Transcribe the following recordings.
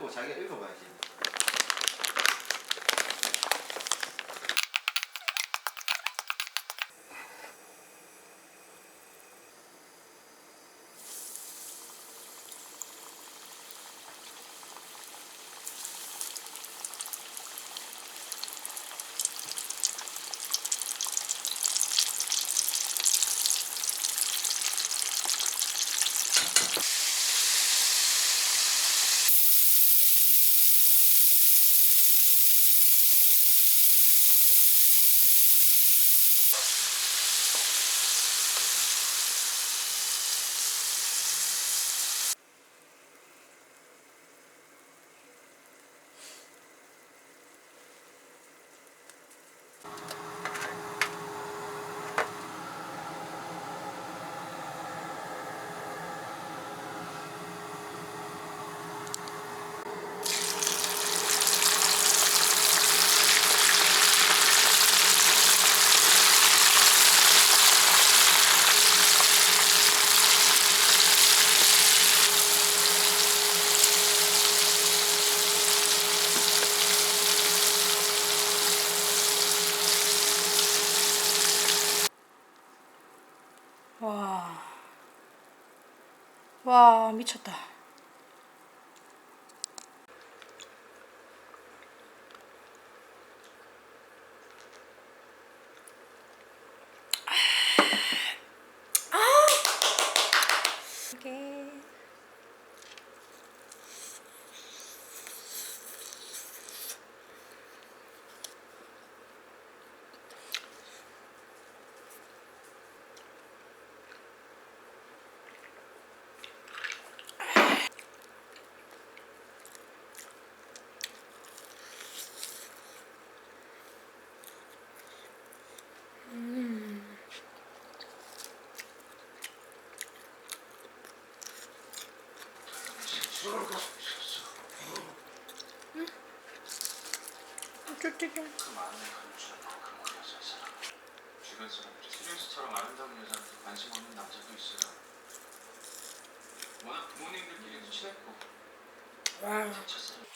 보고 자기가 읽어봐야지. 와, 미쳤다. 이게 쫄쫄쫄. 그 많은 감추는 그런 거 여자 사람. 주변 사람들이 스트레스처럼 아름다운 여자한테 관심 없는 남자도 있어요. 워낙 부모님들끼리도 친했고. 와. 첫사랑.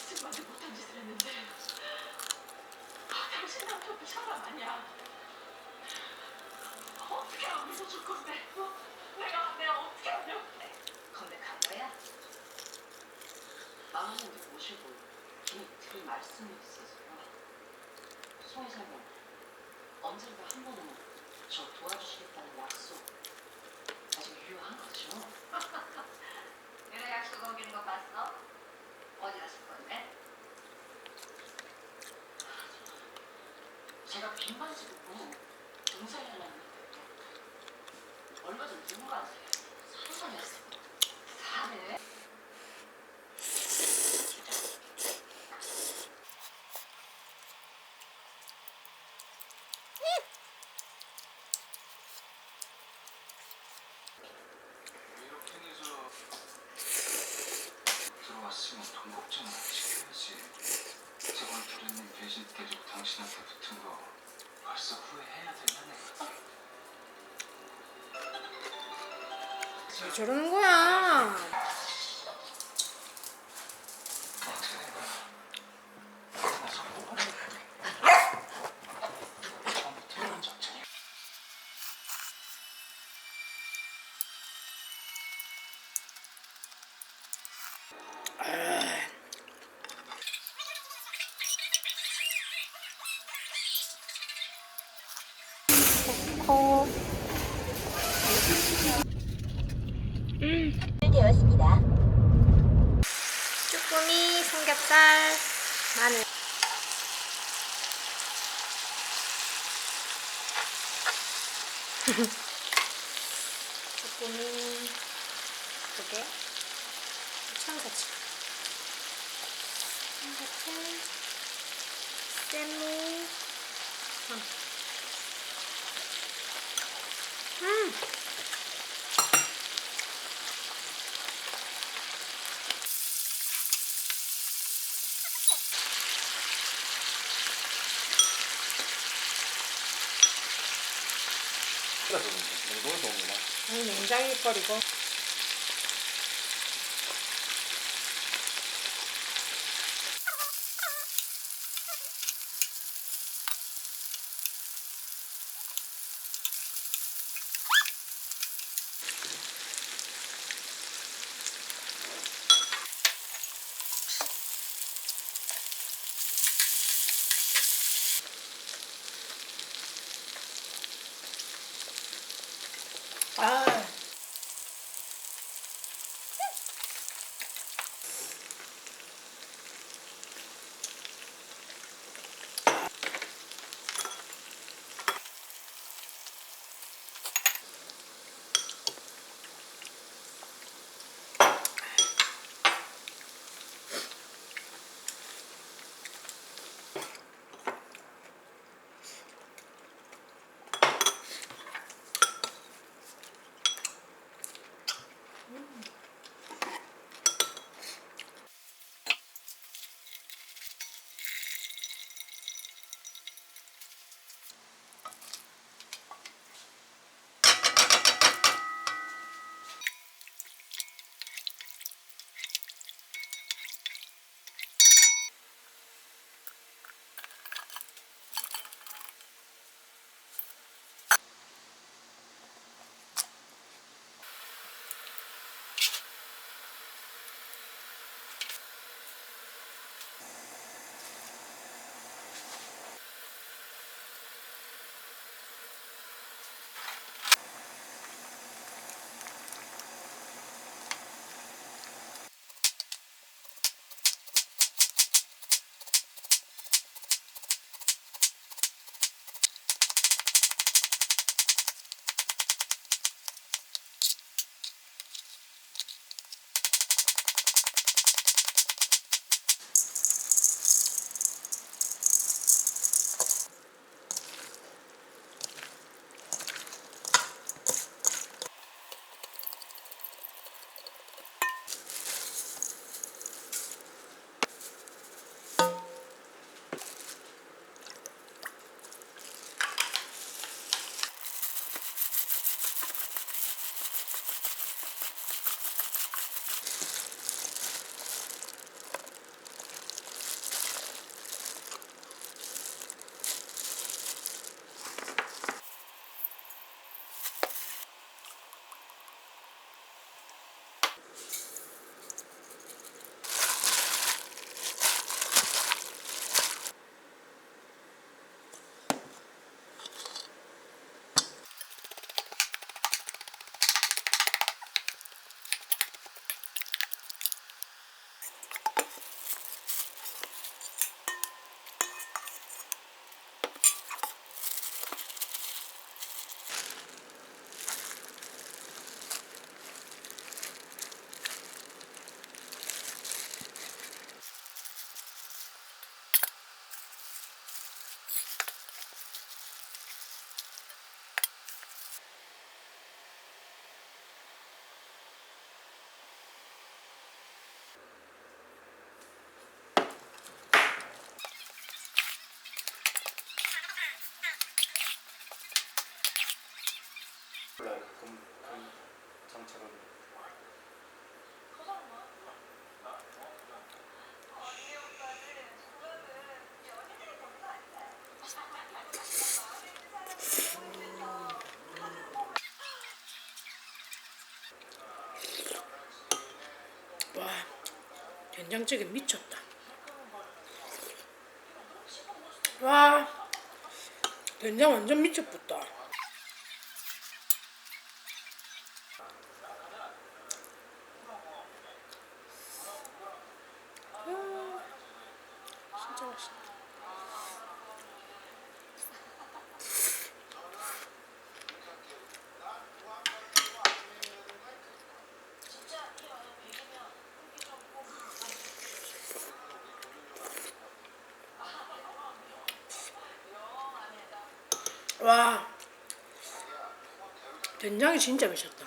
지금까지 못한 짓을 했는데 당신 남편도 사람 아니야. 어떻게 안 믿어줄 건데? 내가 어떻게 하냐? 건백한 거야? 마음도 모시고 드릴 말씀이 있어서요. 송 이사님, 언젠가 한 번은 저 도와주시겠다는 약속 아직 유효한 거죠? 내가 약속 어기는 거 봤어? 어디 갔을 건데? 제가 빚만 지고 등산을 하려는데 얼마 전 누구한테 사상이었어. 사네? 이렇게 해서 들어왔으면 돈 걱정을 안 시켜야지. 저번 도련님 배신 때리고 당신한테 붙은 거 벌써 후회해야 되냐네. 왜 저러는 거야? 코. 되었습니다. 쭈꾸미, 삼겹살, 마늘. 쭈꾸미 2개, 청사치, 깻무, 그래서 냉동에서 오는 맛. 아니 냉장일 거리고. 아. 몰라요. 장착은. 와, 된장찌개 미쳤다. 와, 된장 완전 미쳤다. 진짜 맛있다. 와, 된장이 진짜 미쳤다.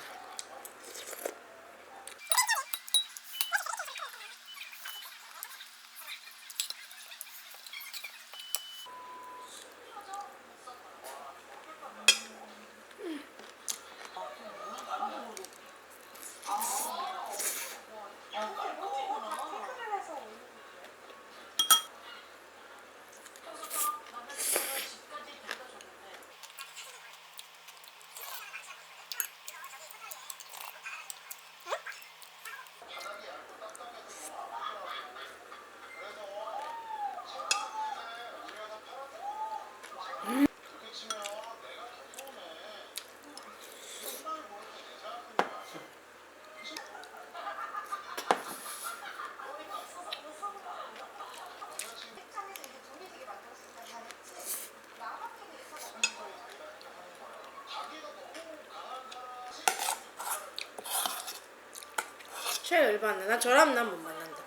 최 열받네. 난 저라면 난 못 만난다.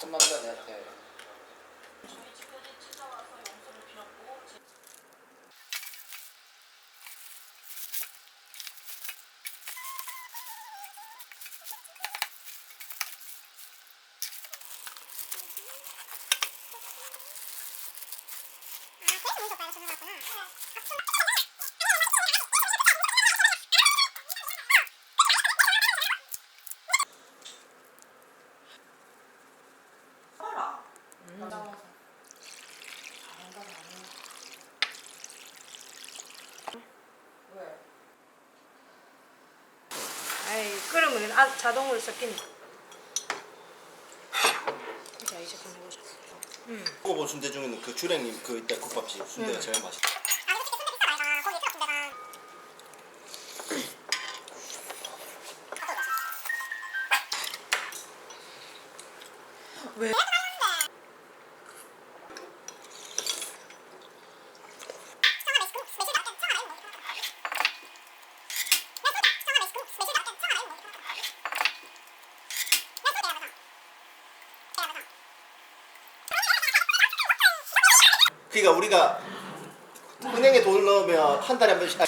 큰 남자 내한테 봐라. 여자라서 다른 건 아니야. 왜? 아이 끓으면 자동으로 섞인다. 자 이제 좀 해보자. 먹어본 순대 중에는 그 주랭님 그 이따 국밥집 순대가 제일 맛있어. 왜? 그러니까 우리가 은행에 돈을 넣으면 한 달에 한 번씩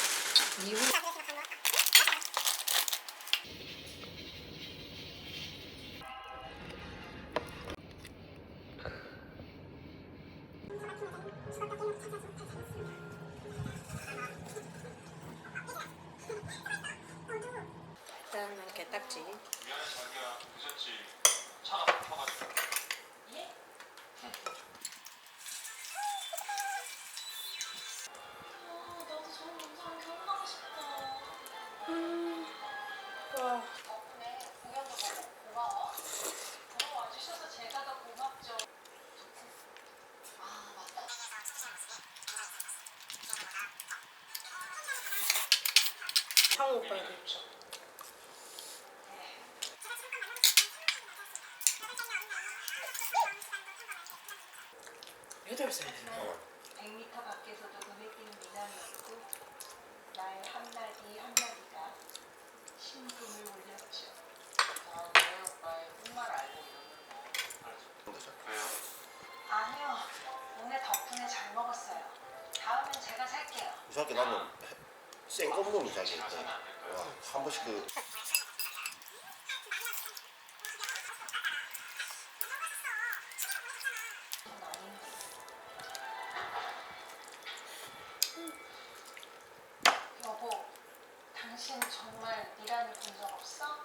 일단 난 게딱지. 미안해 자기야 늦었지. 차가 막혀가지고. 예? 나도 저런 영상 경험하고 싶다. 와. 덕분에 공연도 너무 고마워. 보러 와주셔서 제가 더 고맙죠. 아 맞다. 창호 오빠도 있죠. 8살. 100m 밖에서도 눈에 띄는 미남이었고 나의 한마디 한마디가 신금을 울렸죠. 내 오빠의 꿀말 알고 이러는 왜요? 아니요. 오늘 덕분에 잘 먹었어요. 다음엔 제가 살게요. 이상하게 나는 센 껌놈이 자기 있다. 와, 한 번씩 그 여보, 당신 정말 미란을 본 적 없어?